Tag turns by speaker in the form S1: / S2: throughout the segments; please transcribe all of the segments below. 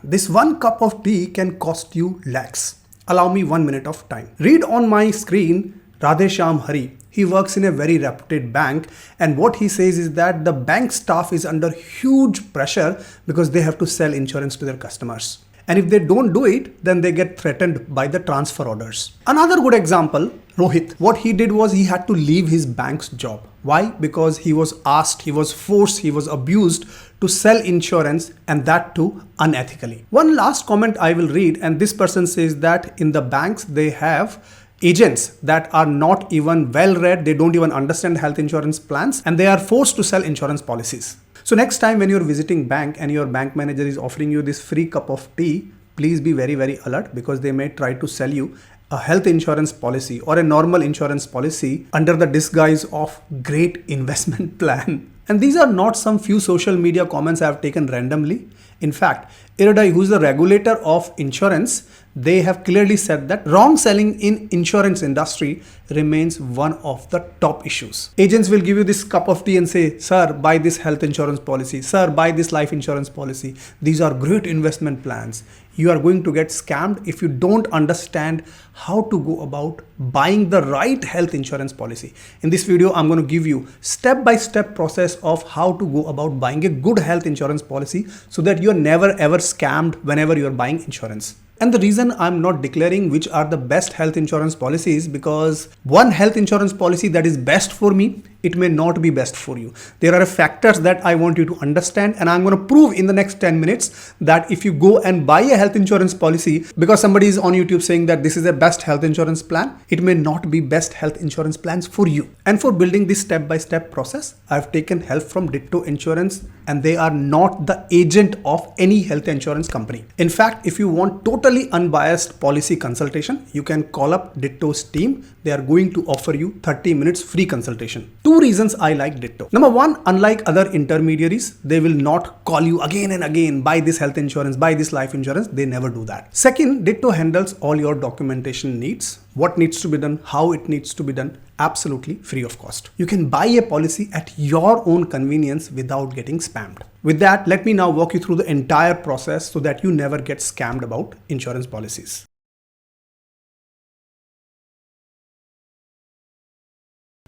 S1: This one cup of tea can cost you lakhs. Allow me 1 minute of time. Read on my screen Radheshyam Hari. He works in a very reputed bank, and what he says is that the bank staff is under huge pressure because they have to sell insurance to their customers. And if they don't do it, then they get threatened by the transfer orders. Another good example, Rohit. What he did was he had to leave his bank's job. Why? Because he was asked, he was forced, he was abused to sell insurance, and that too unethically. One last comment I will read, and this person says that in the banks they have agents that are not even well read, they don't even understand health insurance plans, and they are forced to sell insurance policies. So next time when you're visiting bank and your bank manager is offering you this free cup of tea, please be very, very alert, because they may try to sell you a health insurance policy or a normal insurance policy under the disguise of great investment plan. And these are not some few social media comments I have taken randomly. In fact, IRDAI, who is the regulator of insurance, they have clearly said that wrong selling in insurance industry remains one of the top issues. Agents will give you this cup of tea and say, sir, buy this health insurance policy. Sir, buy this life insurance policy. These are great investment plans. You are going to get scammed if you don't understand how to go about buying the right health insurance policy. In this video, I'm going to give you step-by-step process of how to go about buying a good health insurance policy so that you're never ever scammed whenever you're buying insurance. And the reason I'm not declaring which are the best health insurance policies, because one health insurance policy that is best for me, it may not be best for you. There are factors that I want you to understand, and I'm going to prove in the next 10 minutes that if you go and buy a health insurance policy because somebody is on YouTube saying that this is the best health insurance plan, it may not be best health insurance plans for you. And for building this step-by-step process, I've taken help from Ditto Insurance, and they are not the agent of any health insurance company. In fact, if you want totally unbiased policy consultation, you can call up Ditto's team. They are going to offer you 30 minutes free consultation. Two reasons I like Ditto. Number one, unlike other intermediaries, they will not call you again and again, buy this health insurance, buy this life insurance. They never do that. Second, Ditto handles all your documentation needs, what needs to be done, how it needs to be done, absolutely free of cost. You can buy a policy at your own convenience without getting spammed. With that, let me now walk you through the entire process so that you never get scammed about insurance policies.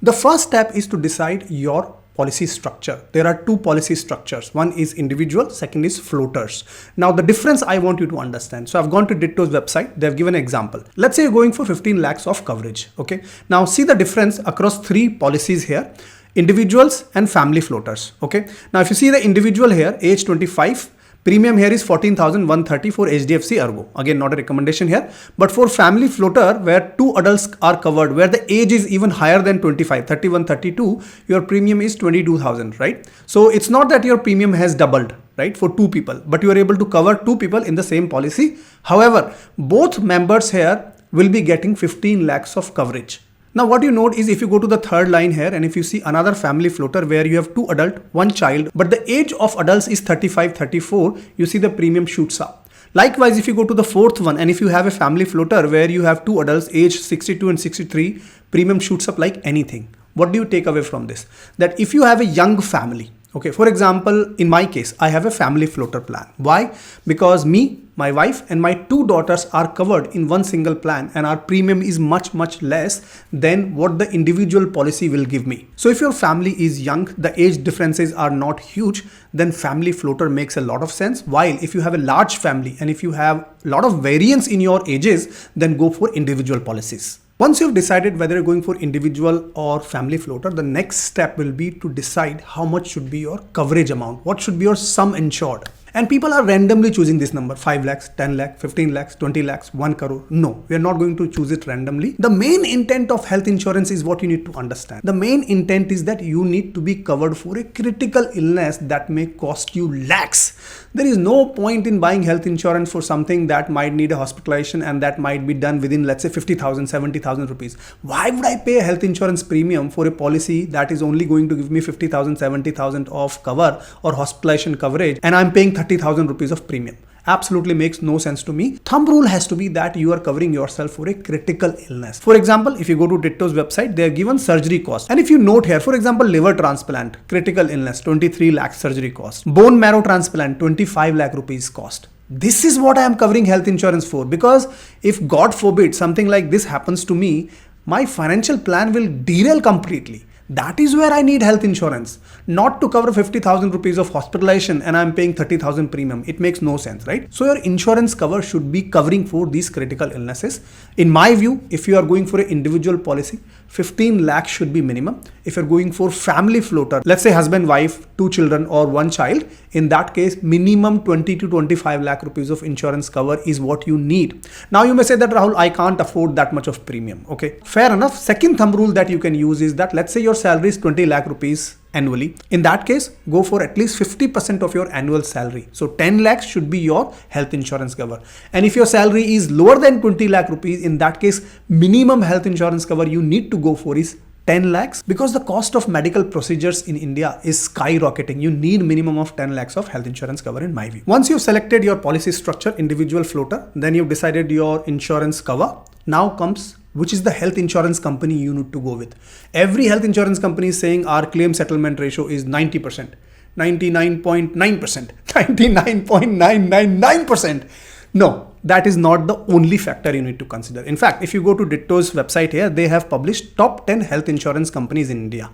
S1: The first step is to decide your policy structure. There are two policy structures. One is individual, second is floaters. Now the difference I want you to understand. So I've gone to Ditto's website. They've given an example. Let's say you're going for 15 lakhs of coverage. Okay. Now see the difference across three policies here. Individuals and family floaters. Okay. Now if you see the individual here, age 25, premium here is 14,130 for HDFC Ergo. Again, not a recommendation here. But for family floater, where two adults are covered, where the age is even higher than 25, 31, 32, your premium is 22,000, right? So it's not that your premium has doubled, right, for two people, but you are able to cover two people in the same policy. However, both members here will be getting 15 lakhs of coverage. Now what you note is if you go to the third line here and if you see another family floater where you have two adults, one child, but the age of adults is 35, 34, you see the premium shoots up. Likewise, if you go to the fourth one and if you have a family floater where you have two adults, age 62 and 63, premium shoots up like anything. What do you take away from this? That if you have a young family, okay, for example, in my case, I have a family floater plan. Why? Because me, my wife and my two daughters are covered in one single plan, and our premium is much, much less than what the individual policy will give me. So if your family is young, the age differences are not huge, then family floater makes a lot of sense. While if you have a large family and if you have a lot of variance in your ages, then go for individual policies. Once you've decided whether you're going for individual or family floater, the next step will be to decide how much should be your coverage amount. What should be your sum insured? And people are randomly choosing this number, 5 lakhs, 10 lakhs, 15 lakhs, 20 lakhs, 1 crore. No, we are not going to choose it randomly. The main intent of health insurance is what you need to understand. The main intent is that you need to be covered for a critical illness that may cost you lakhs. There is no point in buying health insurance for something that might need a hospitalization and that might be done within, let's say, 50,000, 70,000 rupees. Why would I pay a health insurance premium for a policy that is only going to give me 50,000, 70,000 of cover or hospitalization coverage, and I'm paying 30,000 rupees of premium? Absolutely makes no sense to me. Thumb rule has to be that you are covering yourself for a critical illness. For example, if you go to Ditto's website, they are given surgery cost. And if you note here, for example, liver transplant, critical illness, 23 lakh surgery cost. Bone marrow transplant, 25 lakh rupees cost. This is what I am covering health insurance for, because if God forbid something like this happens to me, my financial plan will derail completely. That is where I need health insurance, not to cover 50,000 rupees of hospitalization and I'm paying 30,000 premium. It makes no sense, right? So your insurance cover should be covering for these critical illnesses. In my view, if you are going for an individual policy, 15 lakhs should be minimum. If you're going for family floater, let's say husband, wife, 2 children or 1 child, in that case, minimum 20 to 25 lakh rupees of insurance cover is what you need. Now you may say that, Rahul, I can't afford that much of premium. Okay, fair enough. Second thumb rule that you can use is that, let's say your salary is 20 lakh rupees annually. In that case, go for at least 50% of your annual salary. So 10 lakhs should be your health insurance cover. And if your salary is lower than 20 lakh rupees, in that case, minimum health insurance cover you need to go for is 10 lakhs, because the cost of medical procedures in India is skyrocketing. You need minimum of 10 lakhs of health insurance cover in my view. Once you've selected your policy structure, individual floater, then you've decided your insurance cover. Now comes which is the health insurance company you need to go with. Every health insurance company is saying our claim settlement ratio is 90%, 99.9%, 99.999%. No, that is not the only factor you need to consider. In fact, if you go to Ditto's website here, they have published top 10 health insurance companies in India.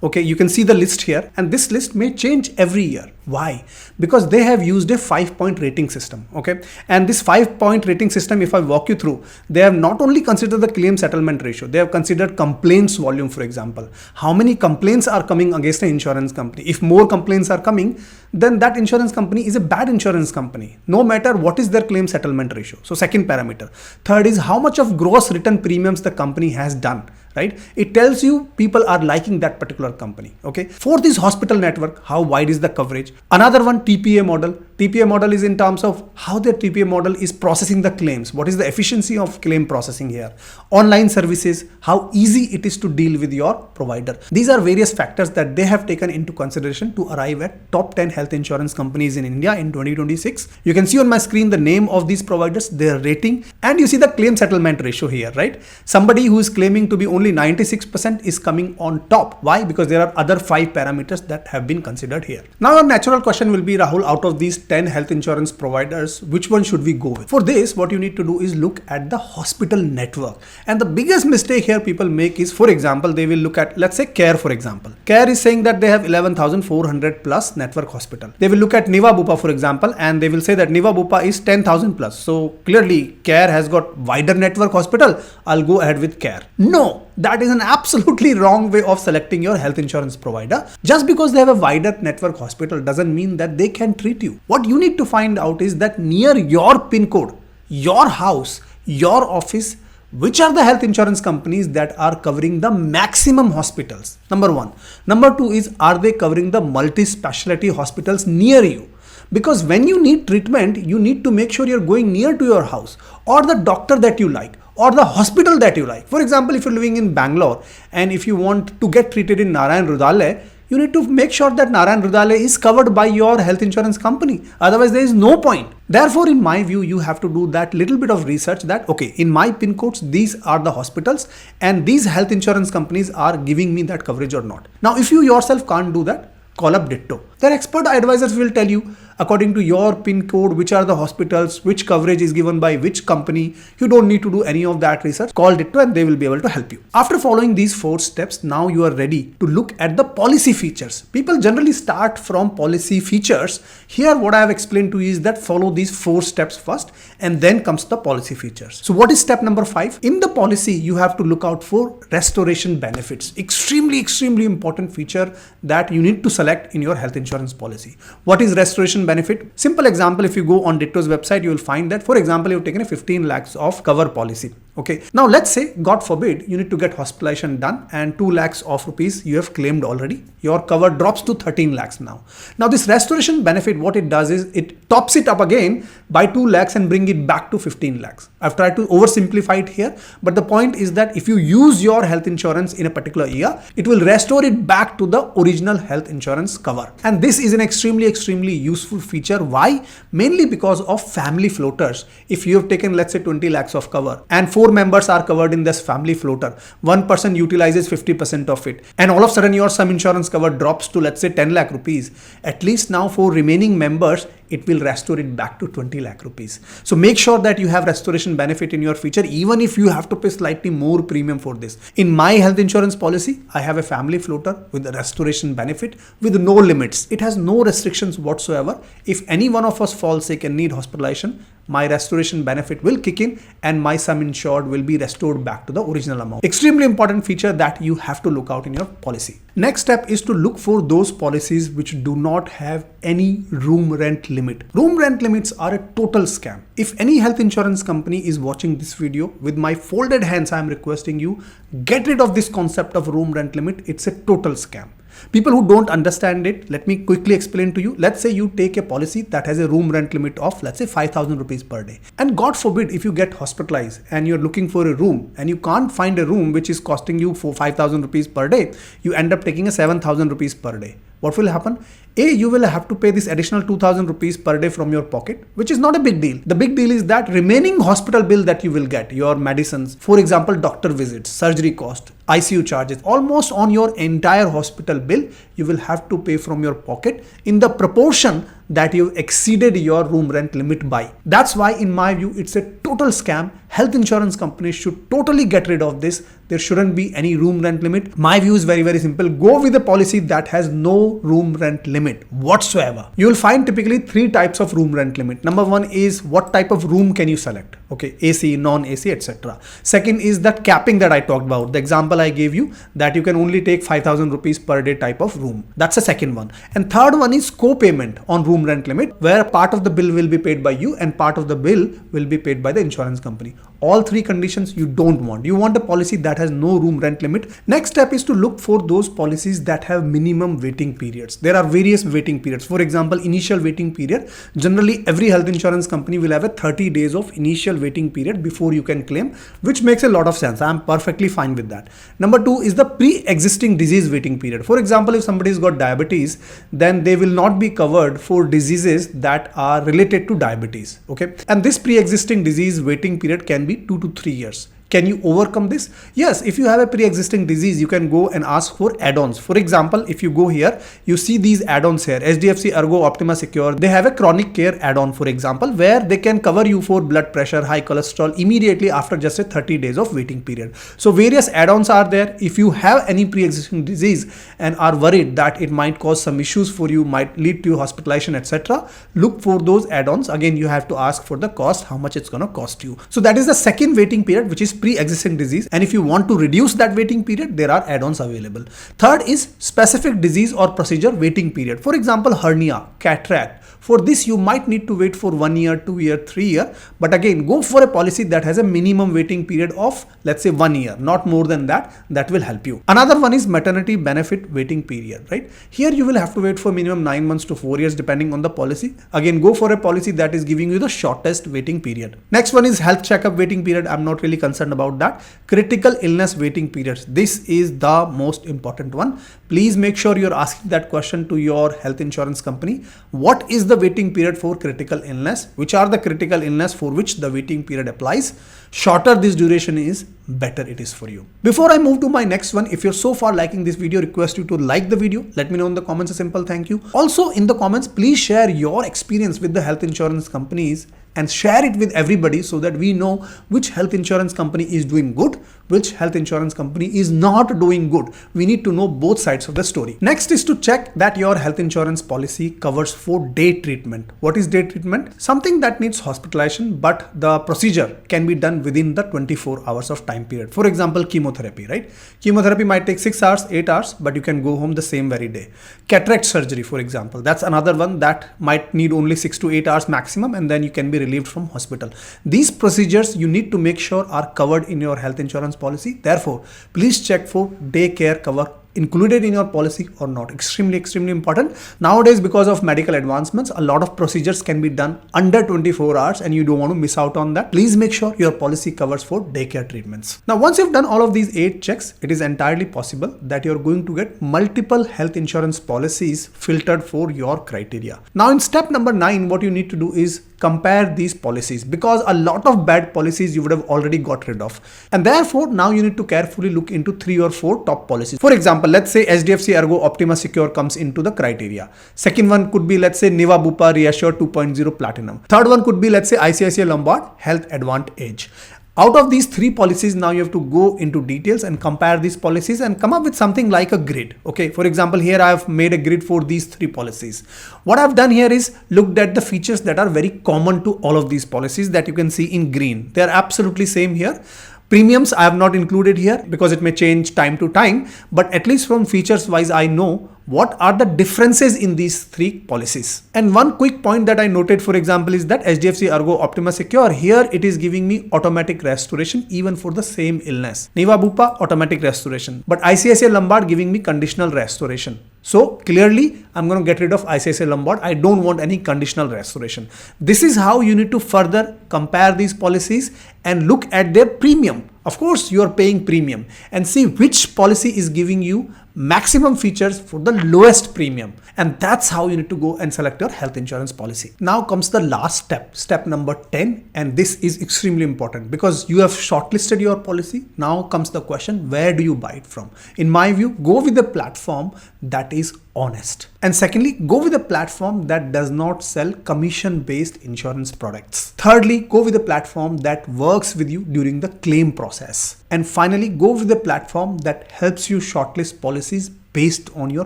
S1: Okay, you can see the list here, and this list may change every year. Why? Because they have used a 5-point rating system. Okay, and this 5-point rating system, if I walk you through, they have not only considered the claim settlement ratio, they have considered complaints volume, for example. How many complaints are coming against an insurance company? If more complaints are coming, then that insurance company is a bad insurance company, no matter what is their claim settlement ratio. So second parameter. Third is how much of gross written premiums the company has done. Right? It tells you people are liking that particular company. Okay. Fourth is hospital network. How wide is the coverage? Another one, TPA model. TPA model is in terms of how their TPA model is processing the claims. What is the efficiency of claim processing here? Online services, how easy it is to deal with your provider. These are various factors that they have taken into consideration to arrive at top 10 health insurance companies in India in 2026. You can see on my screen the name of these providers, their rating, and you see the claim settlement ratio here, right? Somebody who is claiming to be only 96% is coming on top. Why? Because there are other 5 parameters that have been considered here. Now your natural question will be, Rahul, out of these 10 health insurance providers, which one should we go with? For this, what you need to do is look at the hospital network. And the biggest mistake here people make is, for example, they will look at, let's say Care, for example. Care is saying that they have 11,400 plus network hospital. They will look at Niva Bupa, for example, and they will say that Niva Bupa is 10,000 plus. So clearly Care has got wider network hospital. I'll go ahead with Care. No. That is an absolutely wrong way of selecting your health insurance provider. Just because they have a wider network hospital doesn't mean that they can treat you. What you need to find out is that near your PIN code, your house, your office, which are the health insurance companies that are covering the maximum hospitals? Number one. Number two is, are they covering the multi-specialty hospitals near you? Because when you need treatment, you need to make sure you're going near to your house or the doctor that you like, or the hospital that you like. For example, if you're living in Bangalore and if you want to get treated in Narayan Rudale, you need to make sure that Narayan Rudale is covered by your health insurance company. Otherwise, there is no point. Therefore, in my view, you have to do that little bit of research that, okay, in my PIN codes, these are the hospitals and these health insurance companies are giving me that coverage or not. Now, if you yourself can't do that, call up Ditto. Their expert advisors will tell you, according to your PIN code, which are the hospitals, which coverage is given by which company. You don't need to do any of that research. Call Ditto and they will be able to help you. After following these 4 steps, now you are ready to look at the policy features. People generally start from policy features. Here, what I have explained to you is that follow these 4 steps first and then comes the policy features. So what is step number 5? In the policy, you have to look out for restoration benefits. Extremely important feature that you need to select in your health insurance policy. What is restoration benefit? Simple example, if you go on Ditto's website, you will find that, for example, you've taken a 15 lakhs of cover policy. Okay. Now let's say, God forbid, you need to get hospitalization done and 2 lakhs of rupees you have claimed already. Your cover drops to 13 lakhs now. Now this restoration benefit, what it does is it tops it up again by 2 lakhs and bring it back to 15 lakhs. I've tried to oversimplify it here, but the point is that if you use your health insurance in a particular year, it will restore it back to the original health insurance cover. And this is an extremely useful feature. Why? Mainly because of family floaters. If you have taken, let's say, 20 lakhs of cover and 4 members are covered in this family floater, one person utilizes 50% of it, and all of a sudden your sum insurance cover drops to, let's say, 10 lakh rupees. At least now for remaining members, it will restore it back to 20 lakh rupees. So make sure that you have restoration benefit in your future, even if you have to pay slightly more premium for this. In my health insurance policy, I have a family floater with a restoration benefit with no limits. It has no restrictions whatsoever. If any one of us falls sick and need hospitalization, my restoration benefit will kick in and my sum insured will be restored back to the original amount. Extremely important feature that you have to look out in your policy. Next step is to look for those policies which do not have any room rent limit. Room rent limits are a total scam. If any health insurance company is watching this video, with my folded hands, I am requesting you, get rid of this concept of room rent limit. It's a total scam. People who don't understand it, let me quickly explain to you. Let's say you take a policy that has a room rent limit of, let's say, 5,000 rupees per day. And God forbid, if you get hospitalized and you're looking for a room and you can't find a room which is costing you for 5,000 rupees per day, you end up taking a 7,000 rupees per day. What will happen? You will have to pay this additional 2,000 rupees per day from your pocket, which is not a big deal. The big deal is that remaining hospital bill that you will get, your medicines, for example, doctor visits, surgery cost, ICU charges, almost on your entire hospital bill, you will have to pay from your pocket in the proportion that you've exceeded your room rent limit by. That's why, in my view, it's a total scam. Health insurance companies should totally get rid of this. There shouldn't be any room rent limit. My view is very, very simple. Go with a policy that has no room rent limit whatsoever. You will find typically 3 types of room rent limit. Number 1 is what type of room can you select? Okay, AC, non-AC, etc. Second is that capping that I talked about. The example I gave you, that you can only take 5,000 rupees per day type of room. That's the second one. And third one is co-payment on room rent limit, where part of the bill will be paid by you and part of the bill will be paid by the insurance company. All 3 conditions you don't want. You want a policy that has no room rent limit. Next step is to look for those policies that have minimum waiting periods. There are various waiting periods. For example, initial waiting period. Generally, every health insurance company will have a 30 days of initial waiting period before you can claim, which makes a lot of sense. I'm perfectly fine with that. Number 2 is the pre-existing disease waiting period. For example, if somebody's got diabetes, then they will not be covered for diseases that are related to diabetes. Okay, and this pre-existing disease waiting period can be 2 to 3 years. Can you overcome this? Yes, if you have a pre-existing disease, you can go and ask for add-ons. For example, if you go here, you see these add-ons here, HDFC Ergo Optima Secure. They have a chronic care add-on, for example, where they can cover you for blood pressure, high cholesterol immediately after just a 30 days of waiting period. So various add-ons are there. If you have any pre-existing disease and are worried that it might cause some issues for you, might lead to hospitalization, etc., look for those add-ons. Again, you have to ask for the cost, how much it's going to cost you. So that is the second waiting period, which is pre-existing disease, and if you want to reduce that waiting period, there are add-ons available. Third is specific disease or procedure waiting period. For example, hernia, cataract. For this, you might need to wait for 1 year, 2 year, 3 year. But again, go for a policy that has a minimum waiting period of, let's say, 1 year, not more than that. That will help you. Another one is maternity benefit waiting period, right? Here you will have to wait for minimum 9 months to 4 years depending on the policy. Again, go for a policy that is giving you the shortest waiting period. Next one is health checkup waiting period. I'm not really concerned about that. Critical illness waiting periods. This is the most important one. Please make sure you're asking that question to your health insurance company. What is the waiting period for critical illness? Which are the critical illness for which the waiting period applies? Shorter this duration is, better it is for you. Before I move to my next one, if you're so far liking this video, request you to like the video. Let me know in the comments a simple thank you. Also in the comments, please share your experience with the health insurance companies and share it with everybody so that we know which health insurance company is doing good, which health insurance company is not doing good. We need to know both sides of the story. Next is to check that your health insurance policy covers for day treatment. What is day treatment? Something that needs hospitalization, but the procedure can be done within the 24 hours of time period. For example, chemotherapy, right? Chemotherapy might take 6 hours, 8 hours, but you can go home the same very day. Cataract surgery, for example, that's another one that might need only 6 to 8 hours maximum, and then you can be relieved from hospital. These procedures you need to make sure are covered in your health insurance policy. Therefore, please check for day care cover included in your policy or not. Extremely important. Nowadays, because of medical advancements, a lot of procedures can be done under 24 hours and you don't want to miss out on that. Please make sure your policy covers for daycare treatments. Now, once you've done all of these 8 checks, it is entirely possible that you're going to get multiple health insurance policies filtered for your criteria. Now, in step number 9, what you need to do is compare these policies, because a lot of bad policies you would have already got rid of. And therefore, now you need to carefully look into 3 or 4 top policies. For example, example, let's say HDFC Ergo Optima Secure comes into the criteria. Second one could be, let's say, Niva Bupa Reassure 2.0 Platinum. Third one could be, let's say, ICICI Lombard Health Advantage. Out of these three policies, now you have to go into details and compare these policies and come up with something like a grid. Okay, for example, here I have made a grid for these three policies. What I've done here is looked at the features that are very common to all of these policies that you can see in green. They are absolutely same here. Premiums I have not included here because it may change time to time, but at least from features wise, I know what are the differences in these three policies. And one quick point that I noted, for example, is that HDFC Ergo Optima Secure, here it is giving me automatic restoration even for the same illness. Niva Bupa, automatic restoration. But ICICI Lombard giving me conditional restoration. So clearly, I'm going to get rid of ICICI Lombard. I don't want any conditional restoration. This is how you need to further compare these policies and look at their premium. Of course, you are paying premium and see which policy is giving you maximum features for the lowest premium. And that's how you need to go and select your health insurance policy. Now comes the last step, step number 10. And this is extremely important because you have shortlisted your policy. Now comes the question, where do you buy it from? In my view, go with a platform that is honest. And secondly, go with a platform that does not sell commission-based insurance products. Thirdly, go with a platform that works with you during the claim process. And finally, go with a platform that helps you shortlist policies based on your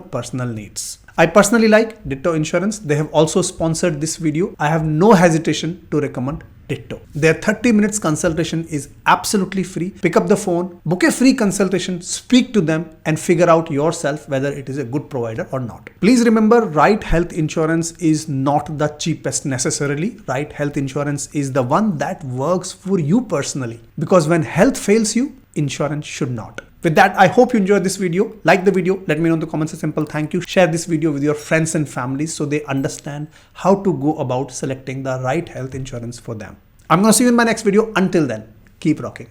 S1: personal needs. I personally like Ditto Insurance. They have also sponsored this video. I have no hesitation to recommend Ditto. Their 30 minutes consultation is absolutely free. Pick up the phone, book a free consultation, speak to them and figure out yourself whether it is a good provider or not. Please remember, right health insurance is not the cheapest necessarily. Right health insurance is the one that works for you personally, because when health fails you, insurance should not. With that, I hope you enjoyed this video. Like the video, let me know in the comments a simple thank you. Share this video with your friends and families so they understand how to go about selecting the right health insurance for them. I'm going to see you in my next video. Until then, keep rocking.